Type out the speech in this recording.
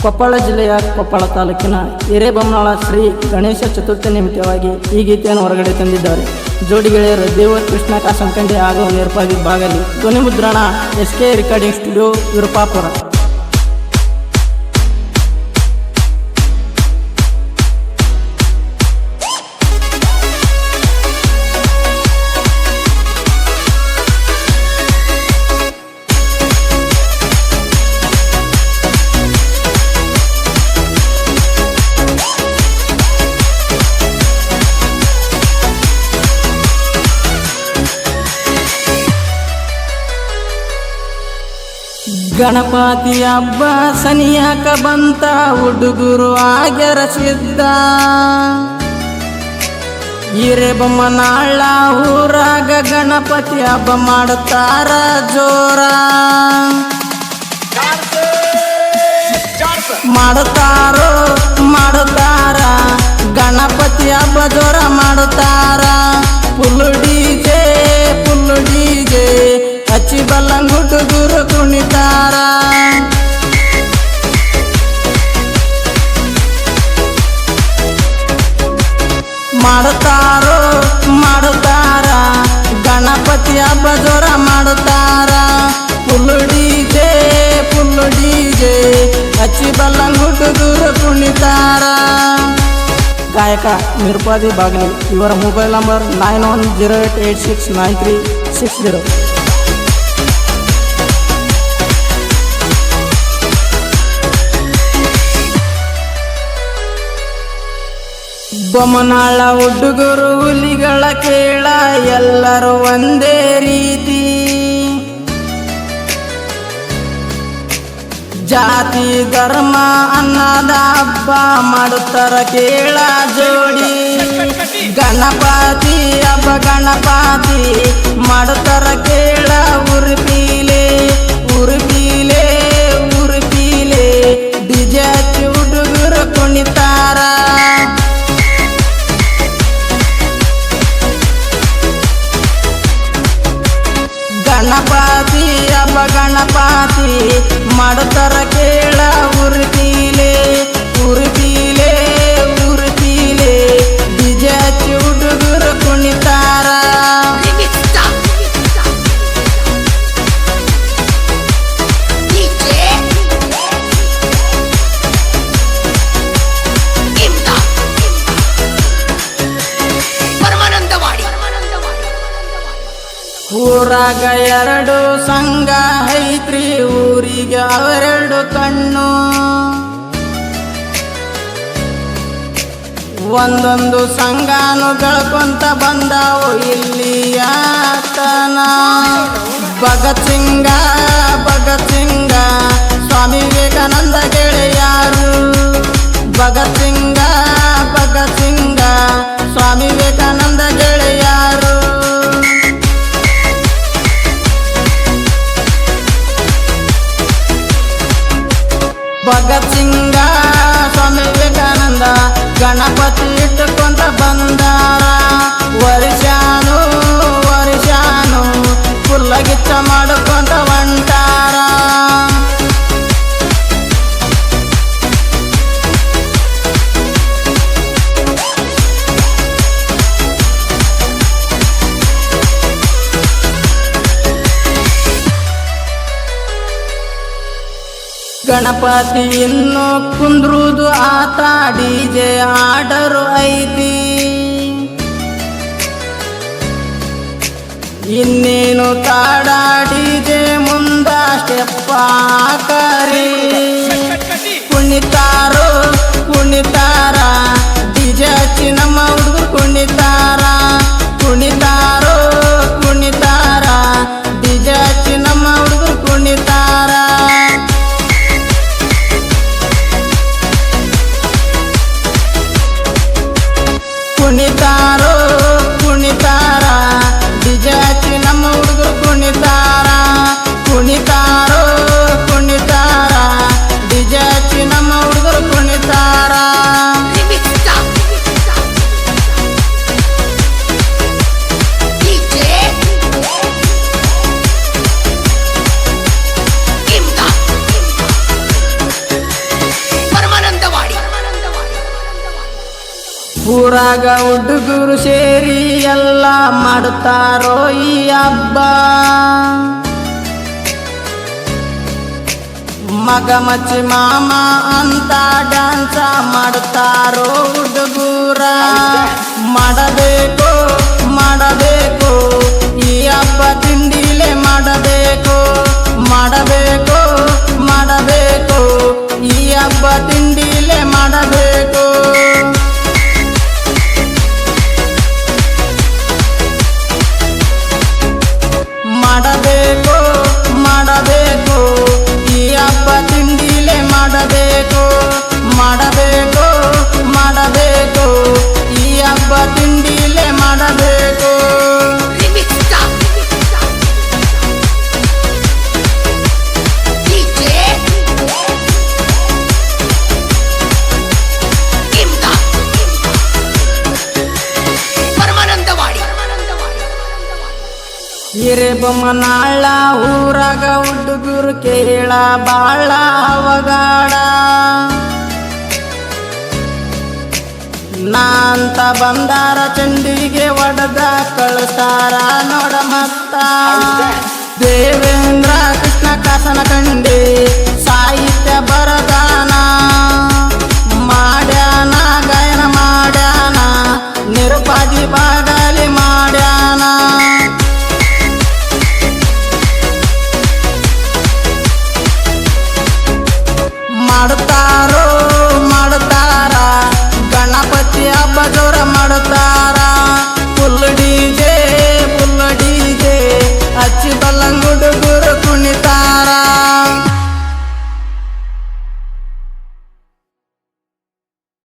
ಕೊಪ್ಪಳ ಜಿಲ್ಲೆಯ ಕೊಪ್ಪಳ ತಾಲೂಕಿನ ಹಿರೇಬೊಮ್ಮನಾಳ ಶ್ರೀ ಗಣೇಶ ಚತುರ್ಥಿ ನಿಮಿತ್ತವಾಗಿ ಈ ಗೀತೆಯನ್ನು ಹೊರಗಡೆ ತಂದಿದ್ದಾರೆ. ಜೋಡಿ ಗೆಳೆಯರು ದೇವರ ಕೃಷ್ಣ ಕಾಸಂಕಂಡಿ ಹಾಗೂ ನಿರ್ಪಾದಿ ಬಾಗಲಿ. ಧ್ವನಿ ಮುದ್ರಣ SK recording studio Virupapura. Ganapati ಹಬ್ಬ ಸನಿಯಾಕ ಬಂತ, ಹುಡುಗರು ಆಗ್ಯರ ಸಿದ್ಧ. ಹಿರೇಬೊಮ್ಮನಾಳ ಊರಾಗ ಗಣಪತಿ ಹಬ್ಬ ಮಾಡುತ್ತಾರ ಜೋರ. ಮಾಡುತ್ತಾರ ಗಣಪತಿ ಹಬ್ಬ ಜೋರ ಮಾಡುತ್ತಾರ. ಫುಲ್ ಡಿಜೆ ಹಚ್ಚಿ ಬಲ್ಲಂಗ್ ಹುಡುಗರು ಕುಣಿತಾರ. ಮಾಡುತ್ತಾರ ಗಣಪತಿ ಹಬ್ಬ ಜೋರ ಮಾಡುತ್ತಾರ. ಫುಲ್ ಡಿಜೆ ಹಚ್ಚಿ ಬಲ್ಲಂಗ್ ಹುಡುಗರು ಕುಣಿತಾರ. ಗಾಯಕ ನಿರ್ಪಾದಿ ಬಾಗಲಿ. ಇವರ ಮೊಬೈಲ್ ನಂಬರ್ 9108869360. ಬೊಮ್ಮನಾಳ ಹುಡುಗರು ಹುಲಿಗಳ ಕೇಳ, ಎಲ್ಲರೂ ಒಂದೇ ರೀತಿ. ಜಾತಿ ಧರ್ಮ ಅನ್ನದ ಹಬ್ಬ ಮಾಡುತ್ತರ ಕೇಳ ಜೋಡಿ. ಗಣಪತಿ ಹಬ್ಬ ಗಣಪತಿ ಮಾಡುತ್ತರ ಕೇಳ ಉರುಪೀಲೆ ಡಿಜೆ ಹಚ್ಚಿ ಹುಡುಗರು ಕುಣಿತಾರ. ಗಣಪತಿ ಹಬ್ಬ ಗಣಪತಿ ಮಾಡುತ್ತಾರ ಕೇಳ ಉರುಪೀಲೆ ಡಿಜೆ ಹಚ್ಚಿ ಹುಡುಗರು ಕುಣಿತಾರ. ಊರಾಗ 2 ಸಂಘ ಐತ್ರಿ, ಊರಿಗೆ ಅವೆರಡು ಕಣ್ಣು. ಒಂದೊಂದು ಸಂಘನು ಬೆಳ್ಕೊಂತ ಬಂದಾವು ಇಲ್ಲಿಯಾತನ. ಭಗತ್ ಸಿಂಗ ಸ್ವಾಮಿ ವಿವೇಕಾನಂದ ಗೆಳೆಯಾರು. ಭಗತ್ ಸಿಂಗ ಸ್ವಾಮಿ ವಿವೇಕಾನಂದ ಗೆಳೆಯಾರು. ಭಗತ್ ಸಿಂಗ ಸ್ವಾಮಿ ವಿವೇಕಾನಂದ ಗಣಪತಿ ಇಟ್ಟುಕೊಂತ ಬಂದಾರ. ವರ್ಷಾನು ಫುಲ್ಲಗಿಚ್ಚ ಮಾಡಿಕೊಂತ ಹೊಂಟಾರ. ಗಣಪತಿ ಇನ್ನು ಕುಂದ್ರುದು ಆತ, ಡಿಜೆ ಆರ್ಡರು ಐತಿ. ಇನ್ನೇನು ತಾಡ ಡಿಜೆ ಮುಂದ ಸ್ಟೆಪ್ಪ ಹಾಕರಿ. ಕುಣಿತಾರ ಡಿಜೆ ಹಚ್ಚಿ ನಮ್ಮ ಹುಡುಗರು ಕುಣಿತಾರ. ಡಿಜೆ ಹಚ್ಚಿ ನಮ್ಮ ಹುಡುಗರು ಕುಣಿತಾರ. ಕುಣಿತಾರ ಡಿಜೆ ಹಚ್ಚಿ ನಮ್ಮ ಹುಡುಗರು ಕುಣಿತಾರ. ಊರಾಗ ಹುಡುಗರು ಸೇರಿ ಎಲ್ಲ ಮಾಡುತ್ತಾರೋ ಈ ಹಬ್ಬ. ಮಗ ಮಚ್ಚಿ ಮಾಮ ಅಂತ ಡ್ಯಾನ್ಸ ಮಾಡುತ್ತಾರೋ ಹುಡುಗೂರ. ಮಾಡಬೇಕು ಮಾಡಬೇಕು ಈ ಹಬ್ಬ ತಿಂಡಿಲೆ ಮಾಡಬೇಕು. ಮಾಡಬೇಕು ಮಾಡಬೇಕು ಈ ಹಬ್ಬ ತಿಂಡಿಲೆ ಮಾಡಬೇಕು. ಮಾಡಬೇಕು ಮಾಡಬೇಕು ಈ ಹಬ್ಬ ತಿಂಡಿಲೆ ಮಾಡಬೇಕು. ಮಾಡಬೇಕು ಮಾಡಬೇಕು ಈ ಹಬ್ಬ ತಿಂಡಿಲೆ ಮಾಡಬೇಕು. ಹಿರೇಬೊಮ್ಮನಾಳ ಊರಾಗ ಹುಡುಗರು ಕೇಳ ಬಾಳ ಅವಗಾಡ. ನಾ ಅಂತ ಬಂದಾರ ಚಂಡಿಗೆ ಒಡೆದ ಕಳಿಸ್ತಾರ ನೋಡ ಮತ್ತ. ದೇವೇಂದ್ರ ಕೃಷ್ಣ ಕಾಸನ ಕಂಡೆ